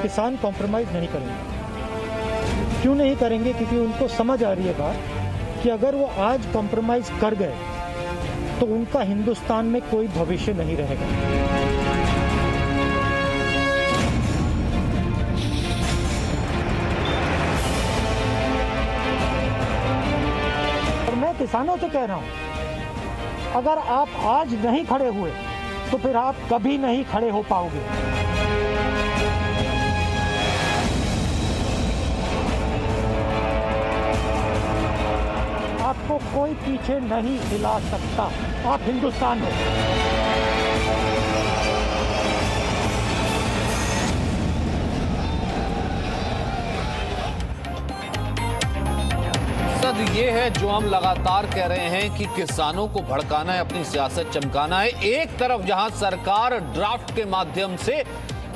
किसान कॉम्प्रोमाइज़ नहीं करेंगे। क्यों नहीं करेंगे? क्योंकि उनको समझ आ रही है बात कि अगर वो आज कॉम्प्रोमाइज़ कर गए तो उनका हिंदुस्तान में कोई भविष्य नहीं रहेगा। और मैं किसानों से कह रहा हूं, अगर आप आज नहीं खड़े हुए तो फिर आप कभी नहीं खड़े हो पाओगे। आपको कोई पीछे नहीं हिला सकता। आप हिंदुस्तान हो। सद ये है जो हम लगातार कह रहे हैं कि किसानों को भड़काना है, अपनी सियासत चमकाना है। एक तरफ जहां सरकार ड्राफ्ट के माध्यम से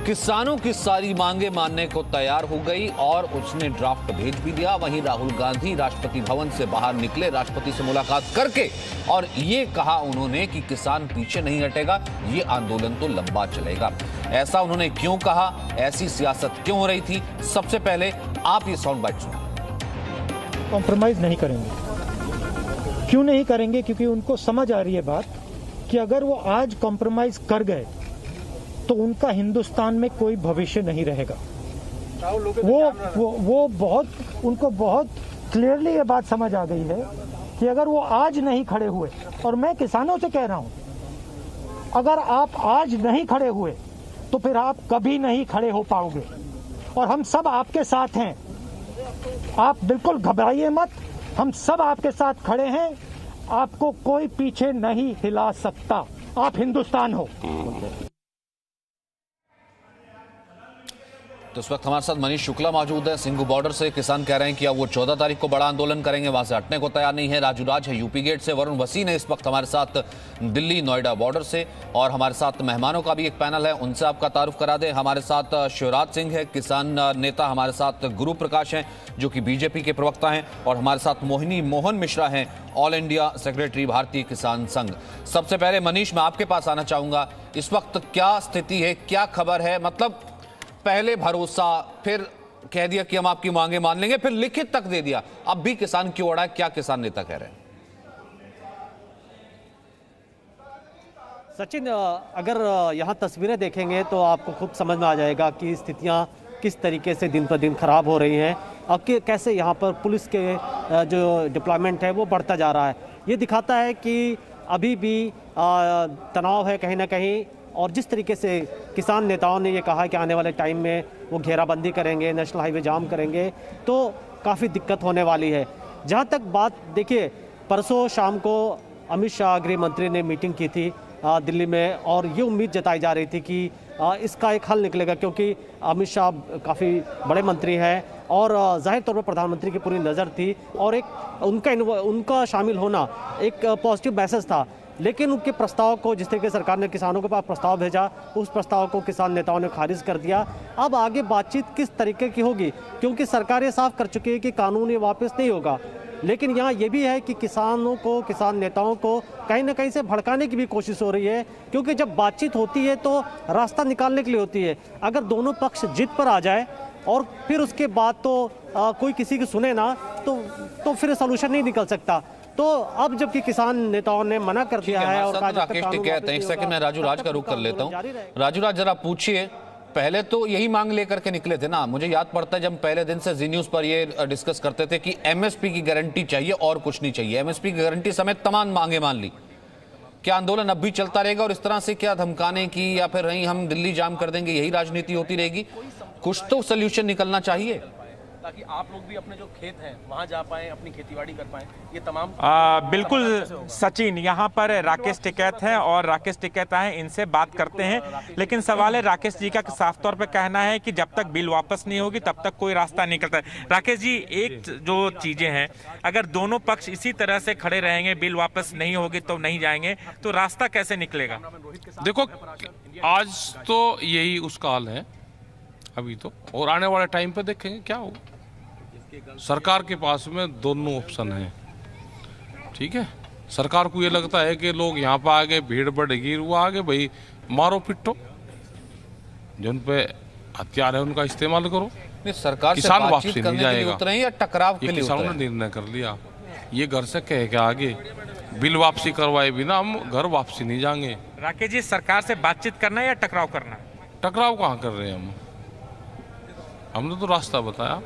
किसानों की सारी मांगे मानने को तैयार हो गई और उसने ड्राफ्ट भेज भी दिया, वहीं राहुल गांधी राष्ट्रपति भवन से बाहर निकले, राष्ट्रपति से मुलाकात करके और ये कहा उन्होंने कि किसान पीछे नहीं हटेगा, ये आंदोलन तो लंबा चलेगा। ऐसा उन्होंने क्यों कहा, ऐसी सियासत क्यों हो रही थी? सबसे पहले आप ये साउंड बाइट सुनिए। कॉम्प्रोमाइज़ नहीं करेंगे। क्यों नहीं करेंगे? क्योंकि उनको समझ आ रही है बात कि अगर वो आज कॉम्प्रोमाइज़ कर गए तो उनका हिंदुस्तान में कोई भविष्य नहीं रहेगा। वो उनको बहुत क्लियरली ये बात समझ आ गई है कि अगर वो आज नहीं खड़े हुए, और मैं किसानों से कह रहा हूं, अगर आप आज नहीं खड़े हुए तो फिर आप कभी नहीं खड़े हो पाओगे। और हम सब आपके साथ हैं, आप बिल्कुल घबराइए मत, हम सब आपके साथ खड़े हैं। आपको कोई पीछे नहीं हिला सकता। आप हिंदुस्तान हो। तो इस वक्त हमारे साथ मनीष शुक्ला मौजूद है सिंघू बॉर्डर से। किसान कह रहे हैं कि अब वो 14 तारीख को बड़ा आंदोलन करेंगे, वहां से हटने को तैयार नहीं है। राजू राज है यूपी गेट से, वरुण वसीन है इस वक्त हमारे साथ दिल्ली नोएडा बॉर्डर से, और हमारे साथ मेहमानों का भी एक पैनल है, उनसे आपका तारुफ करा दें। हमारे साथ शिवराज सिंह है, किसान नेता, हमारे साथ गुरु प्रकाश हैं जो कि बीजेपी के प्रवक्ता हैं, और हमारे साथ मोहिनी मोहन मिश्रा हैं, ऑल इंडिया सेक्रेटरी भारतीय किसान संघ। सबसे पहले मनीष, मैं आपके पास आना चाहूंगा, इस वक्त क्या स्थिति है, क्या खबर है? मतलब पहले भरोसा, फिर कह दिया कि हम आपकी मांगे मान लेंगे, फिर लिखित तक दे दिया, अब भी किसान क्यों अड़ा है? क्या किसान नेता कह रहे हैं? सचिन, अगर यहाँ तस्वीरें देखेंगे तो आपको खूब समझ में आ जाएगा कि स्थितियाँ किस तरीके से दिन पर दिन खराब हो रही हैं और कैसे यहाँ पर पुलिस के जो डिप्लॉयमेंट है वो बढ़ता जा रहा है। ये दिखाता है कि अभी भी तनाव है कहीं ना कहीं, और जिस तरीके से किसान नेताओं ने ये कहा कि आने वाले टाइम में वो घेराबंदी करेंगे, नेशनल हाईवे जाम करेंगे, तो काफ़ी दिक्कत होने वाली है। जहाँ तक बात, देखिए, परसों शाम को अमित शाह गृह मंत्री ने मीटिंग की थी दिल्ली में, और ये उम्मीद जताई जा रही थी कि इसका एक हल निकलेगा, क्योंकि अमित शाह काफ़ी बड़े मंत्री हैं और जाहिर तौर पर प्रधानमंत्री की पूरी नज़र थी, और एक उनका शामिल होना एक पॉजिटिव मैसेज था। लेकिन उनके प्रस्ताव को, जिस तरीके सरकार ने किसानों के पास प्रस्ताव भेजा, उस प्रस्ताव को किसान नेताओं ने खारिज कर दिया। अब आगे बातचीत किस तरीके की होगी, क्योंकि सरकार ये साफ कर चुकी है कि कानून ये वापस नहीं होगा। लेकिन यहाँ ये भी है कि किसानों को, किसान नेताओं को कहीं ना कहीं से भड़काने की भी कोशिश हो रही है, क्योंकि जब बातचीत होती है तो रास्ता निकालने के लिए होती है। अगर दोनों पक्ष जिद पर आ जाए और फिर उसके बाद तो कोई किसी की सुने ना, तो फिर सोल्यूशन नहीं निकल सकता। तो अब जबकि किसान नेताओं ने मना कर दिया है, और राकेश टिकैत हैं, एक सेकंड मैं राजू राज का रुख कर लेता हूं। राजू राज, जरा पूछिए, पहले तो यही मांग लेकर के निकले थे ना? मुझे याद पड़ता है जब पहले दिन से जी न्यूज पर ये डिस्कस करते थे कि एमएसपी की गारंटी चाहिए और कुछ नहीं चाहिए, एमएसपी की गारंटी समेत तमाम मांगे मान ली। क्या आंदोलन अब भी चलता रहेगा और इस तरह से क्या धमकाने की, या फिर नहीं हम दिल्ली जाम कर देंगे, यही राजनीति होती रहेगी? कुछ तो सोल्यूशन निकलना चाहिए, ताकि आप लोग भी अपने जो खेत हैं वहां जा पाएं, अपनी खेतीबाड़ी कर पाएं। ये तमाम बिल्कुल सचिन, यहाँ पर राकेश टिकैत हैं और राकेश टिकैत आए, इनसे बात करते हैं। लेकिन सवाल है, राकेश जी का साफ तौर पे कहना है कि जब तक बिल वापस नहीं होगी तब तक कोई रास्ता नहीं निकलता है। राकेश जी, एक जो चीजें हैं, अगर दोनों पक्ष इसी तरह से खड़े रहेंगे, बिल वापस नहीं होगी तो नहीं जाएंगे, तो रास्ता कैसे निकलेगा? देखो, आज तो यही उसका हाल है अभी तो, और आने वाले टाइम पे देखेंगे क्या होगा। सरकार के पास में दोनों ऑप्शन हैं, ठीक है। सरकार को ये लगता है कि लोग यहाँ पर आ गए, भीड़ बढ़ेगी, वो आगे भाई मारो पिटो, जिन पे हथियार है उनका इस्तेमाल करो। नहीं, सरकार से किसान बातचीत वापसी नहीं करने के लिए जाएगा। उतरे हैं या टकराव के ये लिए किसानों उतरे ने हैं? निर्णय कर लिया, ये घर से कह के आगे बिल वापसी करवाए बिना हम घर वापसी नहीं जाएंगे। राकेश जी, सरकार से बातचीत करना है या टकराव करना है? टकराव कहाँ कर रहे हैं हम? हमने तो रास्ता बताया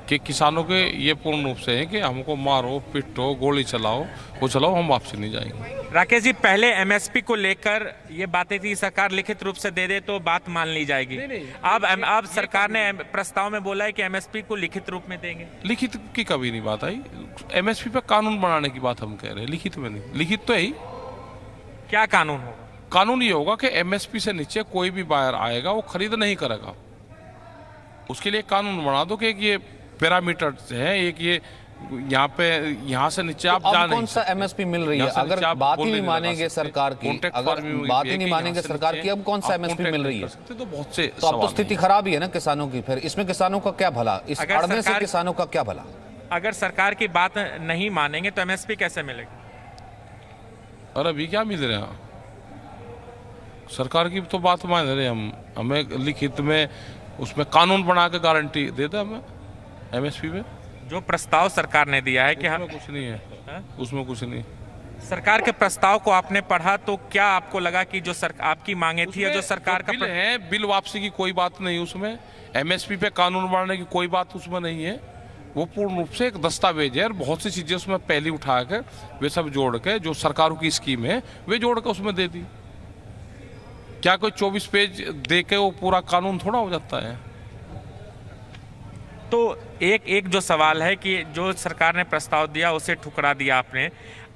कि किसानों के ये पूर्ण रूप से है कि हमको मारो पिटो गोली चलाओ वो चलाओ, हम वापसी नहीं जाएंगे। राकेश जी, पहले एमएसपी को लेकर ये बातें थी, सरकार लिखित रूप से दे दे तो बात मान ली जाएगी। अब सरकार ने प्रस्ताव में बोला है कि एमएसपी को लिखित रूप में देंगे। लिखित की कभी नहीं बात आई, एमएसपी पे कानून बनाने की बात हम कह रहे हैं, लिखित में नहीं। लिखित तो है ही। क्या कानून होगा? कानून ये होगा कि एमएसपी से नीचे कोई भी बायर आएगा वो खरीद नहीं करेगा। उसके लिए कानून बना दो कि एक ये पैरामीटर है, एक ये यहाँ से नीचे आप जा नहीं कौन सा एमएसपी मिल रही है? अगर बात ही नहीं मानेंगे सरकार की, अगर बात ही नहीं मानेंगे सरकार की, अब कौन सा एमएसपी मिल रही है? तो बहुत से तो अब तो स्थिति खराब ही है ना किसानों की। फिर इसमें किसानों का क्या भला, इस अड़ने से किसानों का क्या भला? अगर सरकार की बात नहीं मानेंगे तो एमएसपी कैसे मिलेगी? और अभी क्या मिल रहा है? सरकार की तो बात मान रहे हम, हमें लिखित में उसमें कानून बना के गारंटी दे दे हमें एमएसपी पे। जो प्रस्ताव सरकार ने दिया है कि उसमें कुछ नहीं है, उसमें कुछ नहीं। सरकार के प्रस्ताव को आपने पढ़ा तो क्या आपको लगा कि जो आपकी मांगे थी या जो सरकार का बिल है, बिल वापसी की कोई बात नहीं उसमें, एमएसपी पे कानून बनाने की कोई बात उसमें नहीं है। वो पूर्ण रूप से एक दस्तावेज है और बहुत सी चीजें उसमें पहले उठा के वे सब जोड़ के जो सरकारों की स्कीम है वे जोड़ के उसमें दे दी। क्या कोई 24 पेज दे के वो पूरा कानून थोड़ा हो जाता है? तो एक जो सवाल है कि जो सरकार ने प्रस्ताव दिया उसे ठुकरा दिया आपने।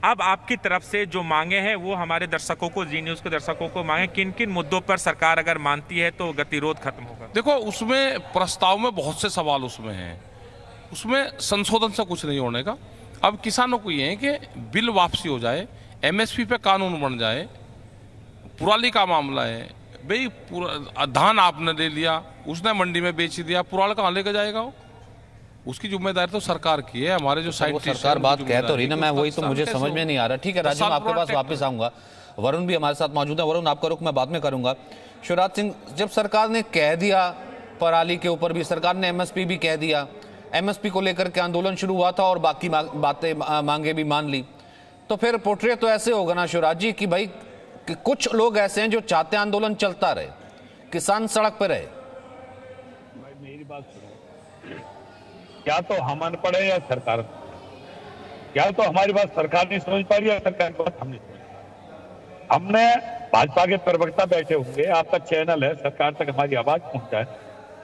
अब आपकी तरफ से जो मांगे हैं वो हमारे दर्शकों को, जी न्यूज़ के दर्शकों को मांगे, किन किन मुद्दों पर सरकार अगर मानती है तो गतिरोध खत्म होगा? देखो, उसमें प्रस्ताव में बहुत से सवाल उसमें हैं, उसमें संशोधन से कुछ नहीं होने का। अब किसानों को ये है कि बिल वापसी हो जाए, एमएसपी पे कानून बन जाए। पुराली का मामला है भाई, पूरा धान आपने ले लिया, उसने मंडी में बेच दिया, पुराल कहाँ लेकर जाएगा वो? उसकी जिम्मेदारी तो सरकार की है। हमारे जो साइंटिस्ट सरकार बात कह तो रही ना, मैं वही तो मुझे समझ में नहीं आ रहा। ठीक है राजीव, आपके पास वापस आऊंगा। वरुण भी हमारे साथ मौजूद है। वरुण, आपका रुख मैं बाद में करूंगा। शिवराज सिंह, जब सरकार ने कह दिया पराली के ऊपर भी, सरकार ने एमएसपी भी कह दिया, एमएसपी को लेकर के आंदोलन शुरू हुआ था और बाकी बातें मांगे भी मान ली, तो फिर पोर्ट्रेट तो ऐसे होगा ना शिवराज जी कि भाई कि कुछ लोग ऐसे हैं जो चाहते हैं आंदोलन चलता रहे, किसान सड़क पर रहे। मेरी बात सुनो, क्या तो हम अनपढ़ है या सरकार, क्या तो हमारी बात सरकार नहीं समझ पा रही है, सरकार की बात हम नहीं समझ पा। हमने भाजपा के प्रवक्ता बैठे होंगे, आपका चैनल है, सरकार तक हमारी आवाज पहुंचाए।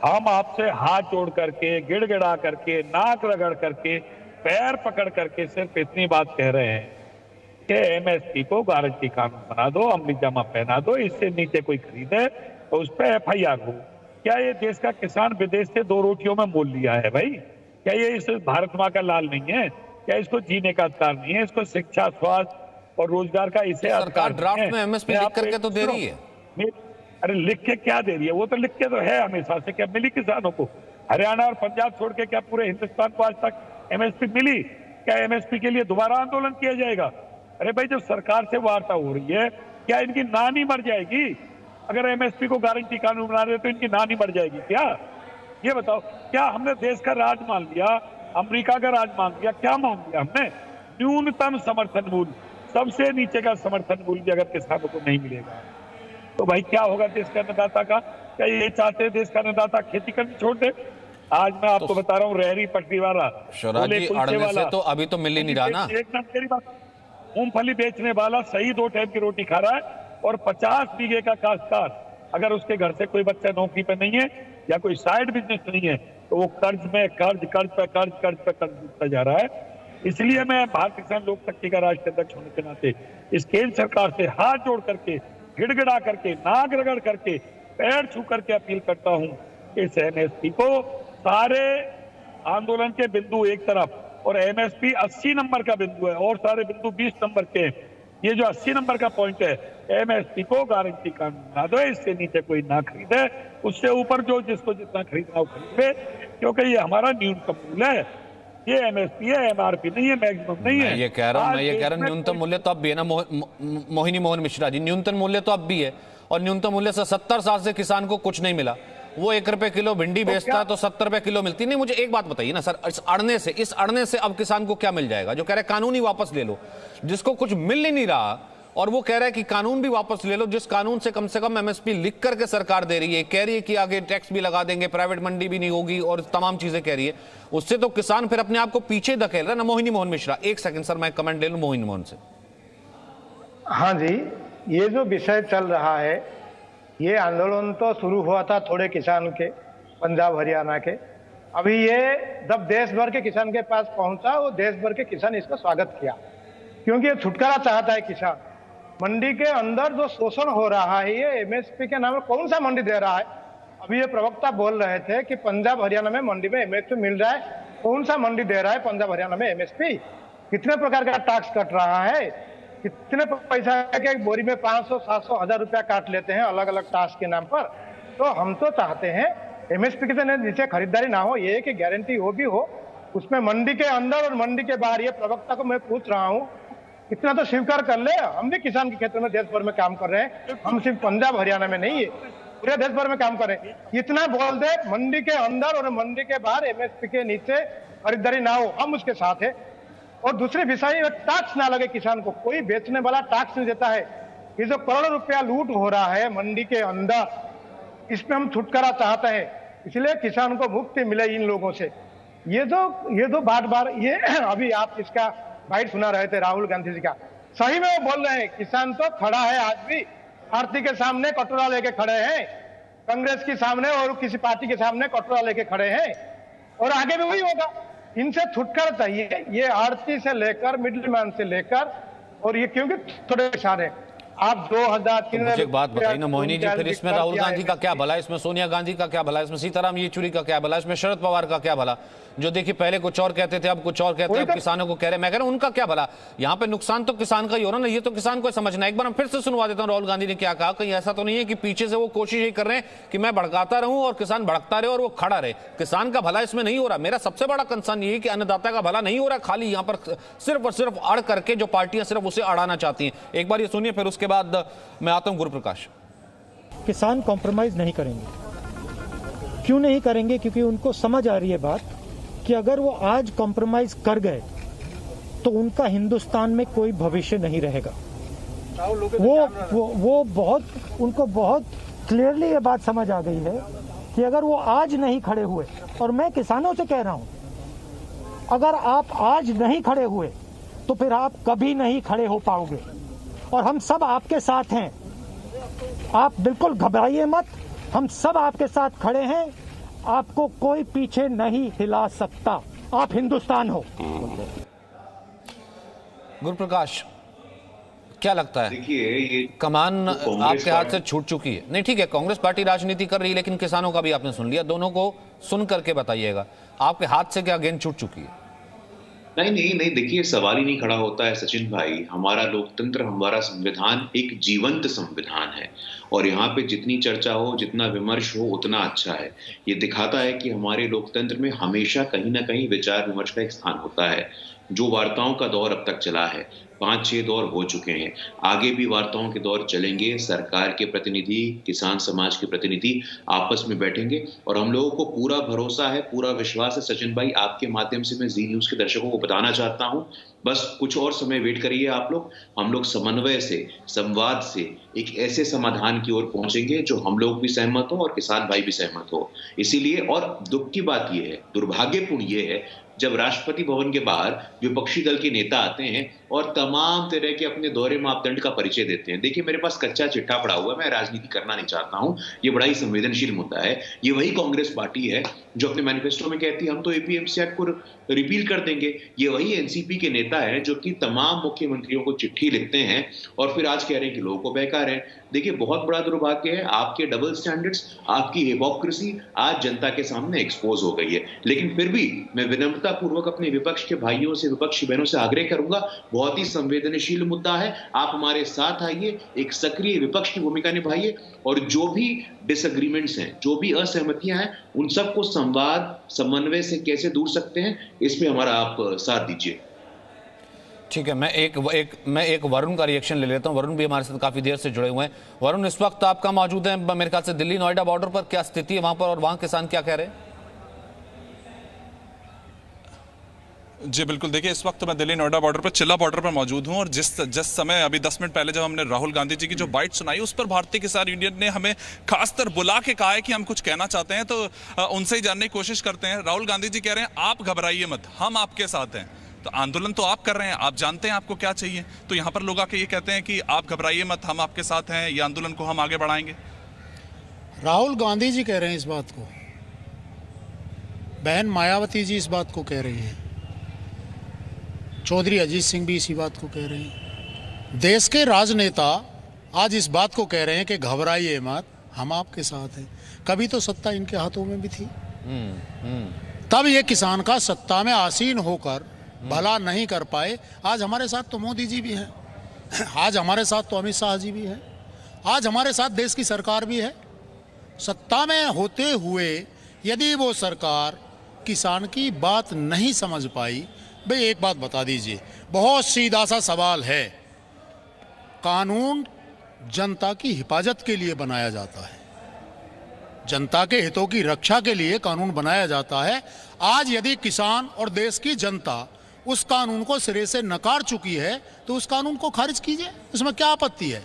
हम आपसे हाथ जोड़ करके, गिड़गिड़ा करके, नाक रगड़ करके, पैर पकड़ करके सिर्फ इतनी बात कह रहे हैं कि एमएसपी को गारंटी कानून बना दो, अमली जामा पहना दो, इससे नीचे कोई खरीदे तो उस पर एफआईआर हो। क्या ये देश का किसान विदेश से 2 रोटियों में मोल लिया है भाई? क्या ये इस भारत माँ का लाल नहीं है? क्या इसको जीने का अधिकार नहीं है? इसको शिक्षा, स्वास्थ्य और रोजगार का इसे सरकार ड्राफ्ट में एमएसपी लिख करके तो दे रही है। अरे लिख के क्या दे रही है? वो तो लिख के तो है हमेशा से। क्या मिली किसानों को? हरियाणा और पंजाब छोड़ के क्या पूरे हिंदुस्तान को आज तक एमएसपी मिली? क्या एमएसपी के लिए दोबारा आंदोलन किया जाएगा? अरे भाई, जब सरकार से वार्ता हो रही है, क्या इनकी नानी मर जाएगी? अगर एमएसपी को गारंटी कानून बना रहे तो इनकी नानी मर जाएगी क्या? ये बताओ, क्या हमने देश का राज मान लिया, अमेरिका का राज मान लिया? क्या मान लिया हमने? न्यूनतम समर्थन मूल्य, सबसे नीचे का समर्थन मूल्य भी अगर किसानों को नहीं मिलेगा तो भाई क्या होगा देश का अन्नदाता का? क्या ये चाहते हैं देश का अन्नदाता खेती करनी छोड़ दे? आज मैं आपको बता रहा हूँ, रेहड़ी पटरी वाला, शिवराज जी, अड़ने से तो अभी तो मिल ही नहीं रहा ना। एक मिनट मेरी बात, मूंगफली बेचने वाला सही 2 टाइम की रोटी खा रहा है, और 50 बीघे का काश्तकार अगर उसके घर से कोई बच्चा नौकरी पे नहीं है या कोई साइड बिजनेस नहीं है तो वो कर्ज में कर्ज डूबता जा रहा है। इसलिए मैं भारतीय किसान लोक शक्ति का राष्ट्रीय अध्यक्ष होने के नाते इस केंद्र सरकार से हाथ जोड़ करके, गिड़गिड़ा करके, नाक रगड़ करके, पैर छू करके अपील करता हूं कि इस एमएसपी को सारे आंदोलन के बिंदु एक तरफ और एमएसपी 80 नंबर का बिंदु है और सारे बिंदु 20 नंबर के। ये जो 80 नंबर का पॉइंट है, एमएसपी को गारंटी कानून बना दो, इससे नीचे कोई ना खरीदे, उससे ऊपर जो जिसको जितना खरीदना हो खरीदे, क्योंकि ये हमारा न्यूनतम मूल्य है। ये एमएसपी है, एमआरपी नहीं है, मैक्सिमम नहीं है। मैं ये कह रहा हूँ न्यूनतम मूल्य तो अब भी है ना मोहिनी मोहन मिश्रा जी, न्यूनतम मूल्य तो अब भी है और न्यूनतम मूल्य से 70 साल से किसान को कुछ नहीं मिला। वो 1 रुपए किलो भिंडी बेचता है तो 70 रुपए किलो मिलती नहीं। मुझे एक बात बताइए ना सर, इस अड़ने से अब किसान को क्या मिल जाएगा? जो कह रहे हैं कानून ही वापस ले लो, जिसको कुछ मिल ही नहीं रहा और वो कह रहा है कि कानून भी वापस ले लो, जिस कानून से कम एमएसपी लिख करके सरकार दे रही है, कह रही है कि आगे टैक्स भी लगा देंगे, प्राइवेट मंडी भी नहीं होगी और तमाम चीजें कह रही है, उससे तो किसान फिर अपने आप को पीछे धकेल रहा है ना। मोहिनी मोहन मिश्रा, एक सेकंड सर, मैं कमेंट ले लूं मोहिनी मोहन से। हाँ जी, ये जो विषय चल रहा है, ये आंदोलन तो शुरू हुआ था थोड़े किसान के, पंजाब हरियाणा के। अभी ये जब देश भर के किसान के पास पहुंचा, वो देश भर के किसान इसका स्वागत किया, क्योंकि ये छुटकारा चाहता है किसान। मंडी के अंदर जो शोषण हो रहा है, ये एमएसपी के नाम पर कौन सा मंडी दे रहा है? अभी ये प्रवक्ता बोल रहे थे कि पंजाब हरियाणा में मंडी में एमएसपी मिल रहा है। कौन सा मंडी दे रहा है पंजाब हरियाणा में एमएसपी? कितने प्रकार का टैक्स कट रहा है? कितने पैसा के बोरी में 500, 700, 1000 रुपया काट लेते हैं अलग अलग टैक्स के नाम पर। तो हम तो चाहते हैं एमएसपी के नीचे खरीदारी ना हो, ये कि गारंटी हो भी हो, उसमें मंडी के अंदर और मंडी के बाहर। ये प्रवक्ता को मैं पूछ रहा हूँ, इतना तो स्वीकार कर ले, हम भी किसान के क्षेत्र में देश भर में काम कर रहे हैं, हम सिर्फ पंजाब हरियाणा में नहीं है, पूरे देश भर में काम कर रहे हैं। इतना बोल दे मंडी के अंदर और मंडी के बाहर एमएसपी के नीचे खरीदारी ना हो, हम उसके साथ है। और दूसरी विषय, टैक्स ना लगे किसान को, कोई बेचने वाला टैक्स नहीं देता है। ये जो करोड़ों रुपया लूट हो रहा है मंडी के अंदर, इसमें हम छुटकारा चाहते हैं, इसलिए किसान को मुक्ति मिले इन लोगों से। ये जो बार ये अभी आप इसका बाइट सुना रहे थे राहुल गांधी जी का, सही में वो बोल रहे हैं, किसान तो खड़ा है आज भी, आरती के सामने कटोरा लेके खड़े हैं, कांग्रेस के सामने और किसी पार्टी के सामने कटोरा लेके खड़े हैं, और आगे भी वही होगा। इनसे छुटकारा चाहिए, ये आरती से लेकर मिडिलमैन से लेकर, और ये क्योंकि थोड़े किसान है। आप 2003 मुझे एक बात बताइए ना मोहिनी जी, फिर इसमें राहुल गांधी का क्या भला, इसमें सोनिया गांधी का क्या भला, इसमें सीताराम येचुरी का क्या भला, इसमें शरद पवार का क्या भला? जो देखिए पहले कुछ और कहते थे, अब कुछ और कहते हैं, अब किसानों को कह रहे हैं। मैं कह रहा हूं उनका क्या भला? यहाँ पे नुकसान तो किसान का ही हो रहा ना, ये तो किसान को समझना है। एक बार हम फिर से सुनवा देता हूँ राहुल गांधी ने क्या कहा। कहीं ऐसा तो नहीं है कि पीछे से वो कोशिश यही कर रहे हैं कि मैं भड़काता रहूं और किसान भड़कता रहे और वो खड़ा रहे? किसान का भला इसमें नहीं हो रहा। मेरा सबसे बड़ा कंसर्न ये है कि अन्नदाता का भला नहीं हो रहा, खाली यहाँ पर सिर्फ और सिर्फ अड़ करके जो पार्टियां सिर्फ उसे अड़ाना चाहती हैं। एक बार ये सुनिए, फिर उसके बाद मैं आता हूं गुरुप्रकाश। किसान कॉम्प्रोमाइज नहीं करेंगे। क्यों नहीं करेंगे? क्योंकि उनको समझ आ रही है बात कि अगर वो आज कॉम्प्रोमाइज कर गए तो उनका हिंदुस्तान में कोई भविष्य नहीं रहेगा। वो उनको बहुत क्लियरली ये बात समझ आ गई है कि अगर वो आज नहीं खड़े हुए, और मैं किसानों से कह रहा हूं, अगर आप आज नहीं खड़े हुए तो फिर आप कभी नहीं खड़े हो पाओगे, और हम सब आपके साथ हैं। आप बिल्कुल घबराइए मत, हम सब आपके साथ खड़े हैं, आपको कोई पीछे नहीं हिला सकता। आप हिंदुस्तान हो। गुरुप्रकाश, क्या लगता है? देखिए, ये कमान आपके हाथ से छूट चुकी है? नहीं ठीक है, कांग्रेस पार्टी राजनीति कर रही है, लेकिन किसानों का भी आपने सुन लिया। दोनों को सुन करके बताइएगा, आपके हाथ से क्या गेंद छूट चुकी है? नहीं, देखिए, सवाल ही नहीं खड़ा होता है सचिन भाई। हमारा लोकतंत्र, हमारा संविधान एक जीवंत संविधान है, और यहाँ पे जितनी चर्चा हो, जितना विमर्श हो, उतना अच्छा है। ये दिखाता है कि हमारे लोकतंत्र में हमेशा कहीं ना कहीं विचार विमर्श का एक स्थान होता है। जो वार्ताओं का दौर अब तक चला है, 5-6 दौर हो चुके हैं, आगे भी वार्ताओं के दौर चलेंगे। सरकार के प्रतिनिधि, किसान समाज के प्रतिनिधि आपस में बैठेंगे, और हम लोगों को पूरा भरोसा है, पूरा विश्वास है सचिन भाई। आपके माध्यम से मैं जी न्यूज़ के दर्शकों को बताना चाहता हूं, बस कुछ और समय वेट करिए आप लोग। हम लोग समन्वय से, संवाद से एक ऐसे समाधान की ओर पहुंचेंगे जो हम लोग भी सहमत हो और किसान भाई भी सहमत हो। इसीलिए, और दुख की बात यह है, दुर्भाग्यपूर्ण ये है, जब राष्ट्रपति भवन के बाहर विपक्षी दल के नेता आते हैं और तमाम तरह के अपने दोहरे मापदंड का परिचय देते हैं। देखिए, मेरे पास कच्चा चिट्ठा पड़ा हुआ है, मैं राजनीति करना नहीं चाहता हूं, ये बड़ा ही संवेदनशील मुद्दा है। ये वही कांग्रेस पार्टी है जो अपने मैनिफेस्टो में कहती है हम तो एपीएमसी एक्ट को रिपील कर देंगे। ये वही एनसीपी के नेता है जो कि तमाम मुख्यमंत्रियों को चिट्ठी लिखते हैं और फिर आज कह रहे हैं कि लोगों को बहका रहे हैं। देखिए, बहुत बड़ा दुर्भाग्य है, आपके डबल स्टैंडर्ड्स, आपकी हिपोक्रेसी आज जनता के सामने एक्सपोज हो गई है। लेकिन फिर भी मैं विनम्रता पूर्वक अपने विपक्ष के भाइयों से, विपक्षी बहनों से आग्रह करूंगा, बहुत ही संवेदनशील मुद्दा है, आप हमारे साथ आइए, एक सक्रिय विपक्ष की भूमिका निभाइए, और जो भी डिसएग्रीमेंट्स हैं, जो भी असहमतियां हैं, उन सबको संवाद, समन्वय से कैसे दूर सकते हैं, इस पे हमारा आप साथ दीजिए। ठीक है, मैं एक वरुण का रिएक्शन ले लेता हूं। वरुण भी हमारे साथ काफी देर से जुड़े हुए हैं। वरुण, इस वक्त आपका मौजूद है मेरे ख्याल से दिल्ली नोएडा बॉर्डर पर, क्या स्थिति है वहां पर और वहां किसान क्या कह रहे हैं? जी बिल्कुल, देखिए इस वक्त मैं दिल्ली नोएडा बॉर्डर पर, चिल्ला बॉर्डर पर मौजूद हूं और जिस समय अभी 10 मिनट पहले जब हमने राहुल गांधी जी की जो बाइट सुनाई, उस पर भारतीय किसान यूनियन ने हमें खासकर बुला के कहा है कि हम कुछ कहना चाहते हैं, तो उनसे ही जानने की कोशिश करते हैं। राहुल गांधी जी कह रहे हैं आप घबराइए मत, हम आपके साथ हैं। तो आंदोलन तो आप कर रहे हैं, आप जानते हैं आपको क्या चाहिए, तो यहाँ पर लोग आके ये कहते हैं कि आप घबराइए मत, हम आपके साथ हैं, ये आंदोलन को हम आगे बढ़ाएंगे। राहुल गांधी जी कह रहे हैं इस बात को, बहन मायावती जी इस बात को कह रही हैं, चौधरी अजीत सिंह भी इसी बात को कह रहे हैं। देश के राजनेता आज इस बात को कह रहे हैं कि घबराइए मत, हम आपके साथ हैं। कभी तो सत्ता इनके हाथों में भी थी, तब ये किसान का सत्ता में आसीन होकर भला नहीं कर पाए। आज हमारे साथ तो मोदी जी भी हैं, आज हमारे साथ तो अमित शाह जी भी हैं, आज हमारे साथ देश की सरकार भी है। सत्ता में होते हुए यदि वो सरकार किसान की बात नहीं समझ पाई, भाई एक बात बता दीजिए, बहुत सीधा सा सवाल है, कानून जनता की हिफाजत के लिए बनाया जाता है, जनता के हितों की रक्षा के लिए कानून बनाया जाता है। आज यदि किसान और देश की जनता उस कानून को सिरे से नकार चुकी है तो उस कानून को खारिज कीजिए, इसमें क्या आपत्ति है?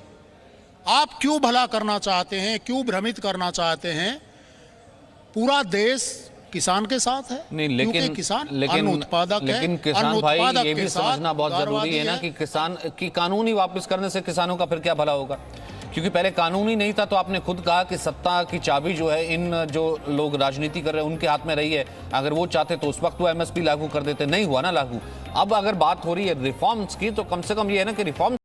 आप क्यों भला करना चाहते हैं, क्यों भ्रमित करना चाहते हैं? पूरा देश किसान के साथ है, नहीं, लेकिन किसान लेकिन उत्पादक है। लेकिन किसान भाई ये भी समझना बहुत जरूरी है ना कि किसान की कानून ही वापस करने से किसानों का फिर क्या भला होगा, क्योंकि पहले कानून ही नहीं था। तो आपने खुद कहा कि सत्ता की चाबी जो है इन जो लोग राजनीति कर रहे हैं उनके हाथ में रही है। अगर वो चाहते तो उस वक्त वो एमएसपी लागू कर देते, नहीं हुआ ना लागू। अब अगर बात हो रही है रिफॉर्म्स की, तो कम से कम ये है ना कि रिफॉर्म